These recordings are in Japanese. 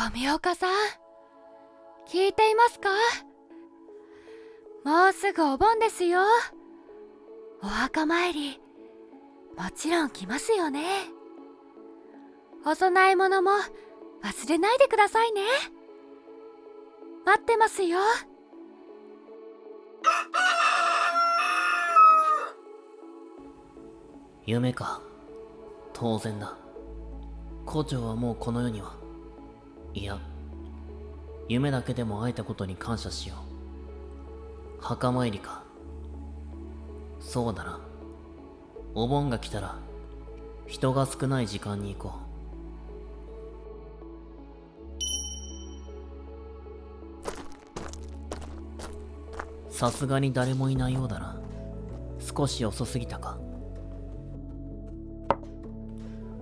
富岡さん、聞いていますか？もうすぐお盆ですよ。お墓参り、もちろん来ますよね。お供え物も忘れないでくださいね。待ってますよ。夢か。当然だ。胡蝶はもうこの世には。いや、夢だけでも会えたことに感謝しよう。墓参りか。そうだな。お盆が来たら、人が少ない時間に行こう。さすがに誰もいないようだな。少し遅すぎたか。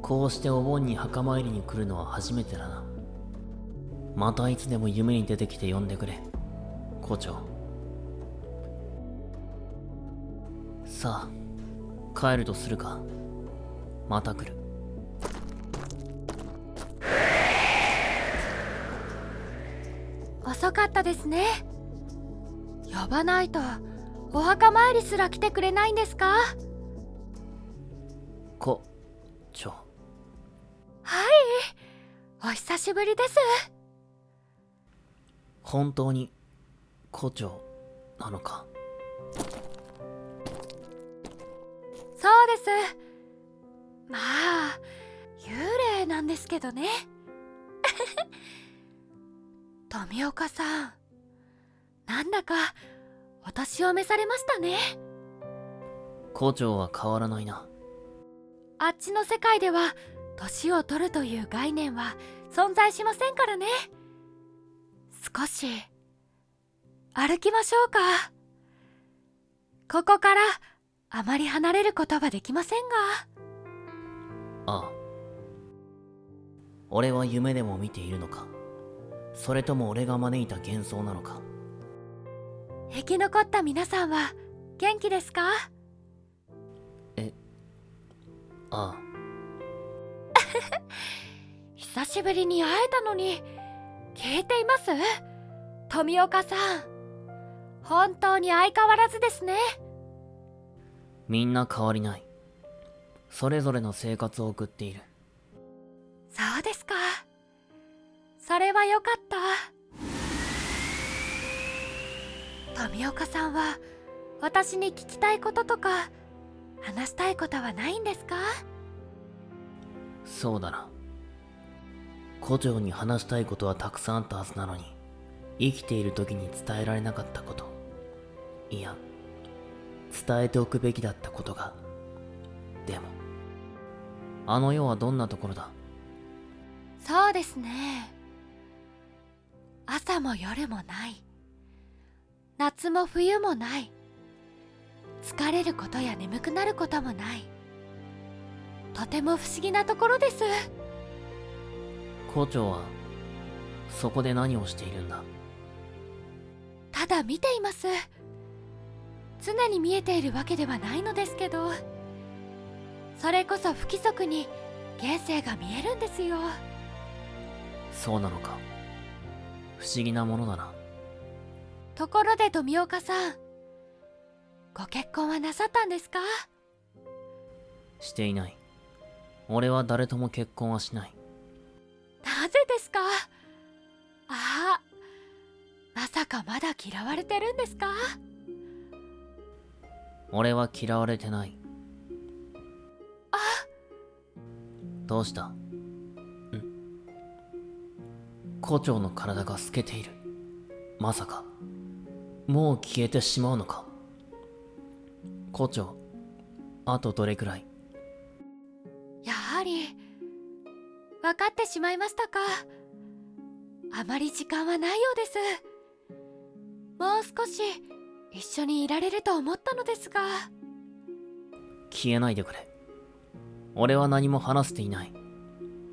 こうしてお盆に墓参りに来るのは初めてだな。またいつでも夢に出てきて呼んでくれ、胡蝶。さあ、帰るとするか。また来る。遅かったですね。呼ばないとお墓参りすら来てくれないんですか？胡蝶。はい、お久しぶりです。本当に胡蝶なのか？そうです。まあ幽霊なんですけどね。富岡さん、なんだかお年を召されましたね。胡蝶は変わらないな。あっちの世界では年を取るという概念は存在しませんからね。少し歩きましょうか。ここからあまり離れることはできませんが。ああ。俺は夢でも見ているのか、それとも俺が招いた幻想なのか。生き残った皆さんは元気ですか？ああ。久しぶりに会えたのに聞いています？富岡さん、本当に相変わらずですね。みんな変わりない。それぞれの生活を送っている。そうですか。それはよかった。富岡さんは私に聞きたいこととか話したいことはないんですか？そうだな。胡蝶に話したいことはたくさんあったはずなのに、生きている時に伝えられなかったこと、いや、伝えておくべきだったことが。でも、あの世はどんなところだ？そうですね。朝も夜もない。夏も冬もない。疲れることや眠くなることもない。とても不思議なところです。胡蝶はそこで何をしているんだ？ただ見ています。常に見えているわけではないのですけど、それこそ不規則に現世が見えるんですよ。そうなのか。不思議なものだな。ところで富岡さん、ご結婚はなさったんですか？していない。俺は誰とも結婚はしない。なぜですか？ああ、まさかまだ嫌われてるんですか？俺は嫌われてない。あ、どうした？胡蝶の体が透けている。まさかもう消えてしまうのか？胡蝶、あとどれくらい？やはり分かってしまいましたか。あまり時間はないようです。もう少し一緒にいられると思ったのですが。消えないでくれ。俺は何も話していない。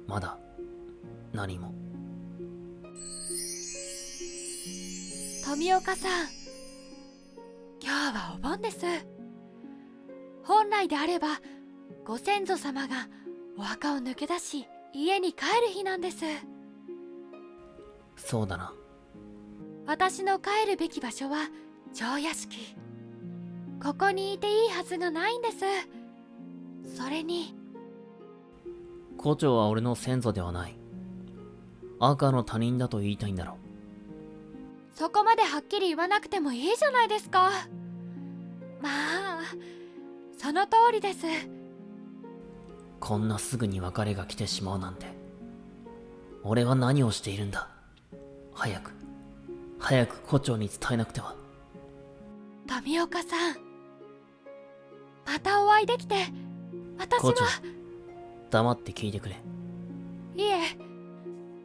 まだ何も。富岡さん、今日はお盆です。本来であればご先祖様がお墓を抜け出し家に帰る日なんです。そうだな。私の帰るべき場所は蝶屋敷。ここにいていいはずがないんです。それに胡蝶は俺の先祖ではない。赤の他人だと言いたいんだろ。そこまではっきり言わなくてもいいじゃないですか。まあその通りです。こんなすぐに別れが来てしまうなんて。俺は何をしているんだ。早く胡蝶に伝えなくては。富岡さん、またお会いできて私胡蝶、は。黙って聞いてくれ。いえ、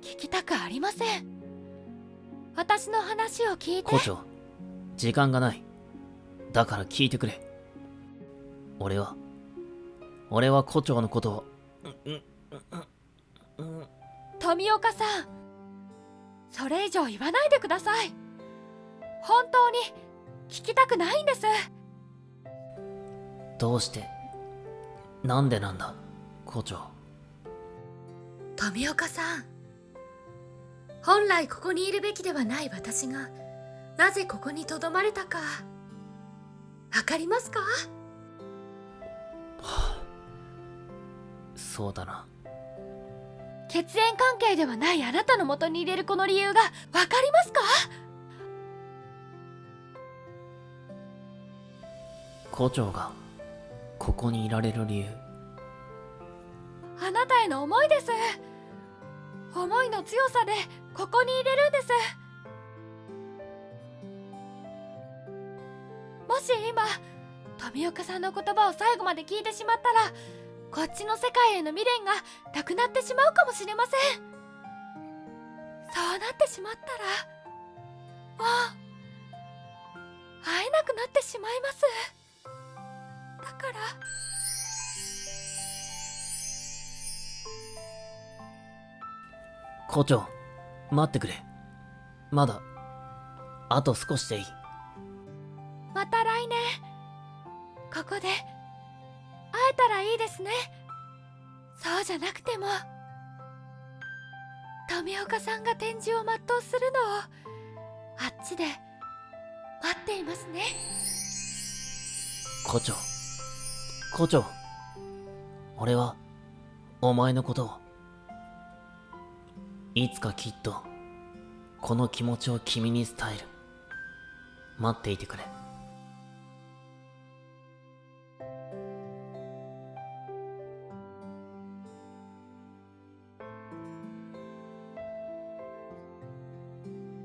聞きたくありません。私の話を聞いて。胡蝶、時間がない。だから聞いてくれ。俺は胡蝶のことを。富岡さん、それ以上言わないでください。本当に聞きたくないんです。どうして、なんでなんだ、胡蝶。富岡さん、本来ここにいるべきではない私がなぜここにとどまれたかわかりますか？そうだな。血縁関係ではないあなたの元に入れるこの理由がわかりますか？胡蝶がここにいられる理由。あなたへの思いです。思いの強さでここに入れるんです。もし今富岡さんの言葉を最後まで聞いてしまったら、こっちの世界への未練がなくなってしまうかもしれません。そうなってしまったらもう会えなくなってしまいます。だから胡蝶、待ってくれ。まだあと少しでいい。また来年ここで会えたらいいですね。そうじゃなくても富岡さんが展示を全うするのをあっちで待っていますね。胡蝶、俺はお前のことを。いつかきっとこの気持ちを君に伝える。待っていてくれ。